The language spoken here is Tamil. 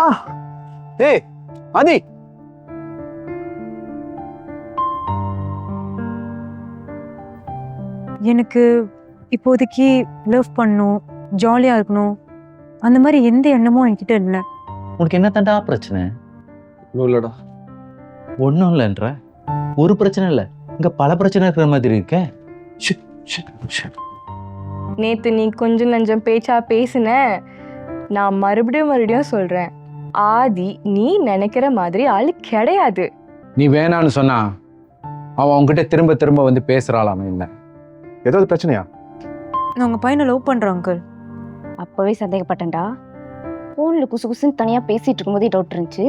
ஆ ஏய் ஆதி, எனக்கு இப்போதைக்கு லவ் பண்ணணும், ஜாலியா இருக்கணும், அந்த மாதிரி எந்த எண்ணமும் என்கிட்ட இல்லை. உனக்கு என்ன தாண்டா பிரச்சனை? இல்லடா. ஒன்றும் இல்லைன்ற. ஒரு பிரச்சனை இல்லை, இங்க பல பிரச்சனை இருக்கிற மாதிரி இருக்கே. நேத்து நீ கொஞ்சம் நஞ்சம் பேச்சா பேசின. நான் மறுபடியும் சொல்றேன், ஆதி நீ நினைக்கிற மாதிரி ஆளு கிடையாது. நீ வேணான்னு சொன்னா அவன் உன்கிட்ட திரும்ப திரும்ப வந்து பேசுறாளாமே. என்ன ஏதாவது பிரச்சனையா? நான் உங்க பையனை லவ் பண்றேன் அங்கிள். அப்பவே சந்தேகப்பட்டேன்டா. போன்ல குசு குசுன்னு தனியா பேசிட்டு இருக்கும்போதே டவுட் இருந்துச்சு.